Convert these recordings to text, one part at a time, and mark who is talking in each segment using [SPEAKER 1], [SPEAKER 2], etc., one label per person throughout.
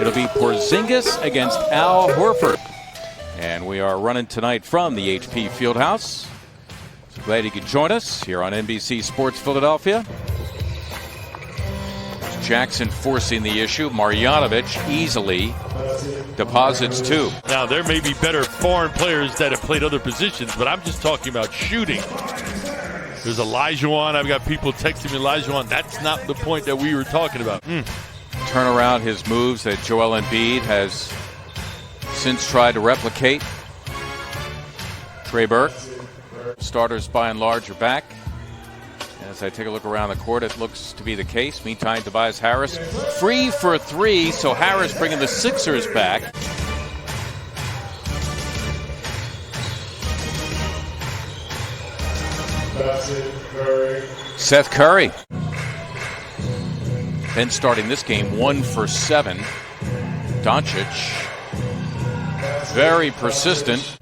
[SPEAKER 1] It'll be Porzingis against Al Horford. And we are running tonight from the HP Fieldhouse. So glad you could join us here on NBC Sports Philadelphia. Jackson forcing the issue. Marjanovic easily deposits two.
[SPEAKER 2] Now, there may be better foreign players that have played other positions, but I'm just talking about shooting. There's Olajuwon. I've got people texting me Olajuwon. That's not the point that we were talking about.
[SPEAKER 1] Turn around his moves that Joel Embiid has since tried to replicate. Trey Burke. Starters by and large are back. As I take a look around the court, it looks to be the case. Meantime, Tobias Harris free for three, so Harris bringing the Sixers back. Seth Curry. Then starting this game, 1 for 7. Doncic, very persistent.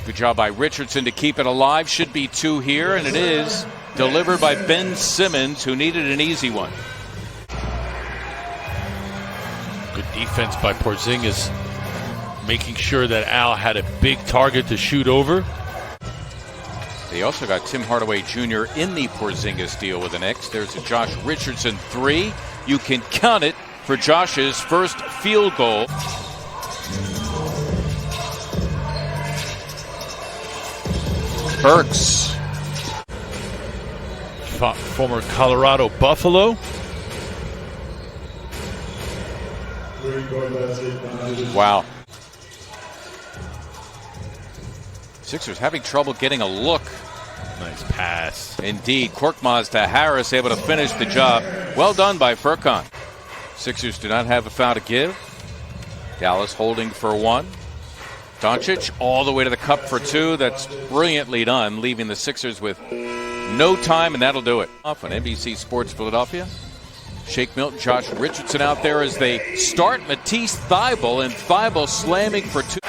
[SPEAKER 1] Good job by Richardson to keep it alive. Should be 2 here, and it is. Delivered by Ben Simmons, who needed an easy one.
[SPEAKER 2] Good defense by Porzingis, making sure that Al had a big target to shoot over.
[SPEAKER 1] They also got Tim Hardaway Jr. in the Porzingis deal with the Knicks. There's a Josh Richardson 3. You can count it for Josh's first field goal. Burks.
[SPEAKER 2] Former Colorado Buffalo.
[SPEAKER 1] Wow. Sixers having trouble getting a look.
[SPEAKER 2] Nice pass.
[SPEAKER 1] Indeed. Korkmaz to Harris, able to finish the job. Well done by Furkan. Sixers do not have a foul to give. Dallas holding for 1. Doncic all the way to the cup for 2. That's brilliantly done, leaving the Sixers with no time, and that'll do it. Off on NBC Sports Philadelphia. Shake Milton, Josh Richardson out there as they start Matisse Thybulle, and Thybulle slamming for 2.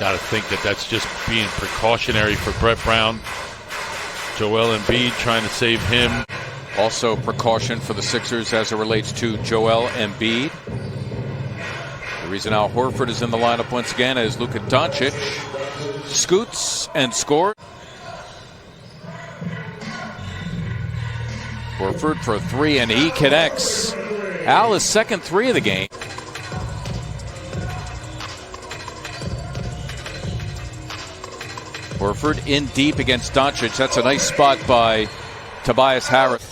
[SPEAKER 2] Got to think that that's just being precautionary for Brett Brown. Joel Embiid trying to save him.
[SPEAKER 1] Also precaution for the Sixers as it relates to Joel Embiid. The reason Al Horford is in the lineup once again is Luka Doncic scoots and scores. Horford for 3, and he connects. Al is second 3 of the game. Horford in deep against Doncic. That's a nice spot by Tobias Harris.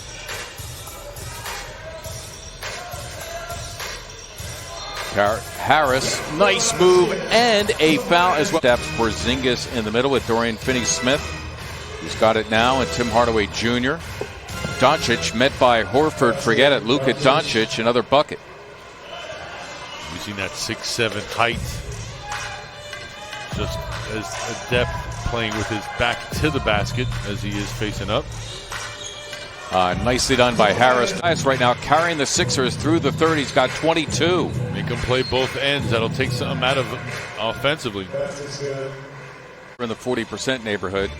[SPEAKER 1] Harris, nice move, and a foul as well. Porzingis in the middle with Dorian Finney-Smith. He's got it now, and Tim Hardaway Jr. Doncic met by Horford. Forget it. Luka Doncic, another bucket.
[SPEAKER 2] Using that 6'7" height. Just as adept playing with his back to the basket as he is facing up.
[SPEAKER 1] Nicely done by Harris. Right now carrying the Sixers through the third. He's got 22.
[SPEAKER 2] Make him play both ends. That'll take something out of him offensively.
[SPEAKER 1] We're in the 40% neighborhood.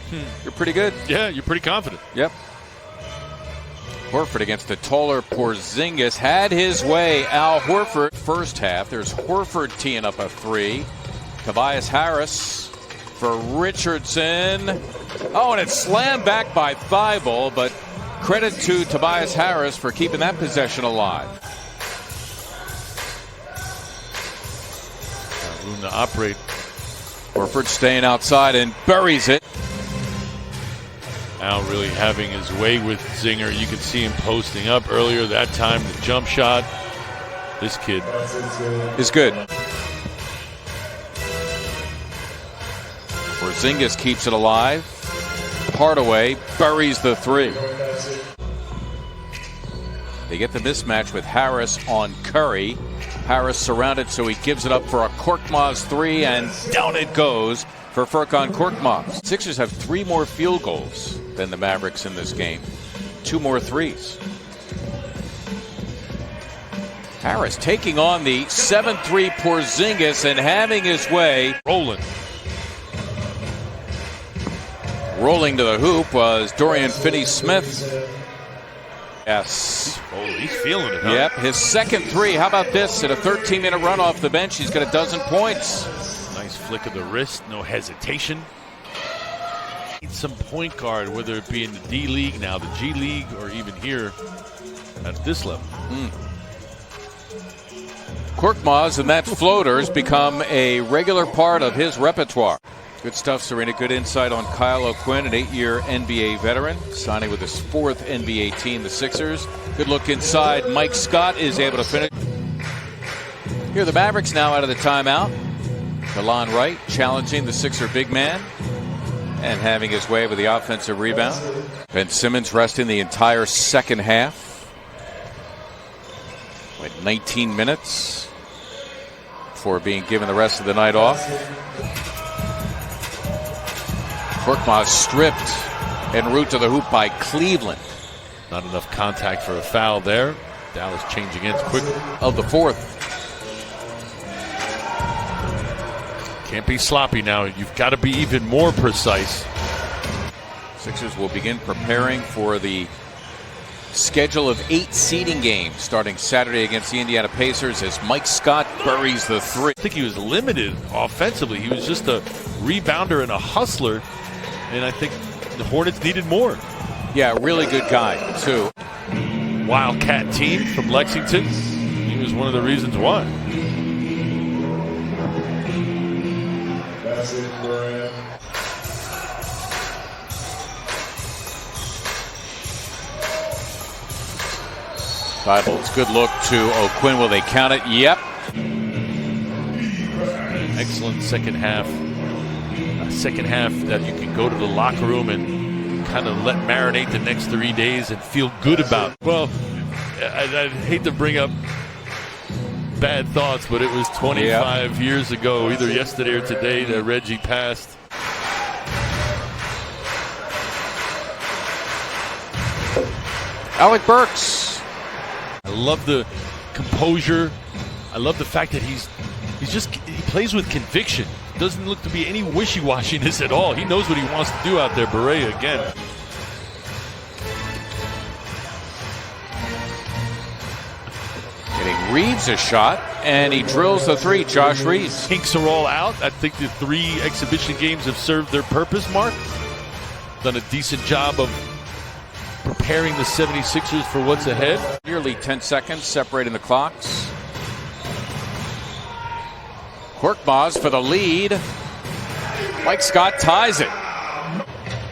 [SPEAKER 1] You're pretty good.
[SPEAKER 2] Yeah, you're pretty confident.
[SPEAKER 1] Yep. Horford against the taller Porzingis. Had his way. Al Horford. First half. There's Horford teeing up a 3. Tobias Harris for Richardson. Oh, and it's slammed back by Thybulle, but credit to Tobias Harris for keeping that possession alive.
[SPEAKER 2] Room to operate.
[SPEAKER 1] Horford staying outside and buries it.
[SPEAKER 2] Al really having his way with Zinger. You could see him posting up earlier that time. The jump shot. This kid
[SPEAKER 1] is good. Porzingis keeps it alive. Hardaway buries the 3. They get the mismatch with Harris on Curry. Harris surrounded, so he gives it up for a Korkmaz 3, and down it goes for Furkan Korkmaz. Sixers have 3 more field goals than the Mavericks in this game. 2 more 3s. Harris taking on the 7-3 Porzingis and having his way. Rolling to the hoop was Dorian Finney-Smith. Yes.
[SPEAKER 2] Oh, he's feeling it, huh?
[SPEAKER 1] Yep, his second three. How about this? At a 13-minute run off the bench, he's got a dozen points.
[SPEAKER 2] Nice flick of the wrist, no hesitation. Need some point guard, whether it be in the D League now, the G League, or even here at this level.
[SPEAKER 1] Korkmaz and that floaters become a regular part of his repertoire. Good stuff, Serena. Good insight on Kyle O'Quinn, an 8-year NBA veteran, signing with his 4th NBA team, the Sixers. Good look inside. Mike Scott is able to finish. Here are the Mavericks now out of the timeout. Delon Wright challenging the Sixer big man and having his way with the offensive rebound. Ben Simmons resting the entire second half. Went 19 minutes before being given the rest of the night off. Korkmaz stripped en route to the hoop by Cleveland.
[SPEAKER 2] Not enough contact for a foul there. Dallas changing ends quickly.
[SPEAKER 1] Of the fourth.
[SPEAKER 2] Can't be sloppy now. You've got to be even more precise.
[SPEAKER 1] Sixers will begin preparing for the schedule of 8 seeding games starting Saturday against the Indiana Pacers as Mike Scott buries the three.
[SPEAKER 2] I think he was limited offensively. He was just a rebounder and a hustler. And I think the Hornets needed more.
[SPEAKER 1] Yeah, really good guy, too.
[SPEAKER 2] Wildcat team from Lexington. He was one of the reasons why.
[SPEAKER 1] Thibault's good look to O'Quinn. Will they count it? Yep.
[SPEAKER 2] Excellent second half. Second half that you can go to the locker room and kind of let marinate the next 3 days and feel good about. Well, I'd hate to bring up bad thoughts, but it was 25 years ago, either yesterday or today, that Reggie passed.
[SPEAKER 1] Alec Burks.
[SPEAKER 2] I love the composure. I love the fact that he plays with conviction. Doesn't look to be any wishy-washiness at all. He knows what he wants to do out there. Barea again.
[SPEAKER 1] Getting Reeves a shot, and he drills the three. Josh Reeves.
[SPEAKER 2] Kinks are all out. I think the 3 exhibition games have served their purpose, Mark. Done a decent job of preparing the 76ers for what's ahead.
[SPEAKER 1] Nearly 10 seconds separating the clocks. Korkmaz for the lead. Mike Scott ties it.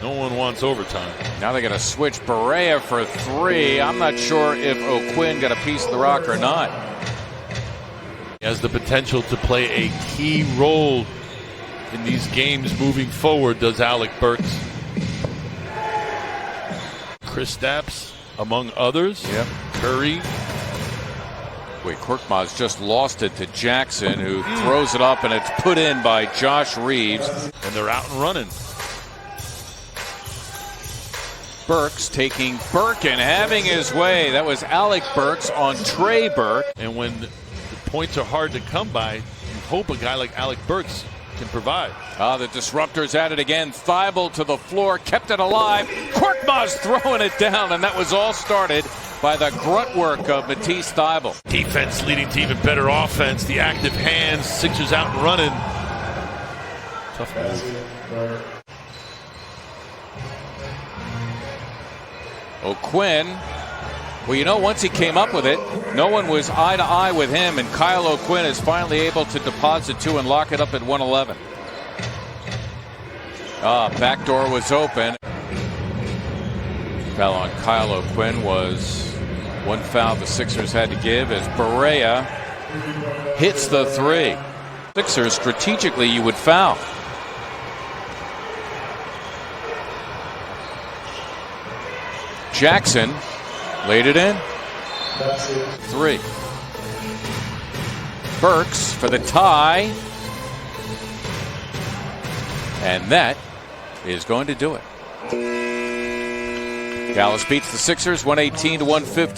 [SPEAKER 2] No one wants overtime.
[SPEAKER 1] Now they're going to switch Barea for 3. I'm not sure if O'Quinn got a piece of the rock or not.
[SPEAKER 2] He has the potential to play a key role in these games moving forward, does Alec Burks. Kristaps, among others.
[SPEAKER 1] Yep.
[SPEAKER 2] Curry.
[SPEAKER 1] Wait, Korkmaz just lost it to Jackson, who throws it up, and it's put in by Josh Reeves.
[SPEAKER 2] And they're out and running.
[SPEAKER 1] Burks taking Burke and having his way. That was Alec Burks on Trey Burke.
[SPEAKER 2] And when the points are hard to come by, you hope a guy like Alec Burks can provide.
[SPEAKER 1] The disruptor's at it again. Thibault to the floor, kept it alive. Korkmaz throwing it down, and that was all started by the grunt work of Matisse Thybulle.
[SPEAKER 2] Defense leading to even better offense. The active hands. Sixers out and running. Tough move.
[SPEAKER 1] O'Quinn. Well, you know, once he came up with it, no one was eye to eye with him, and Kyle O'Quinn is finally able to deposit 2 and lock it up at 111. Back door was open. Foul on Kyle O'Quinn was one foul the Sixers had to give as Barea hits the 3. Sixers, strategically, you would foul. Jackson laid it in. 3. Burks for the tie. And that is going to do it. Dallas beats the Sixers 118 to 115.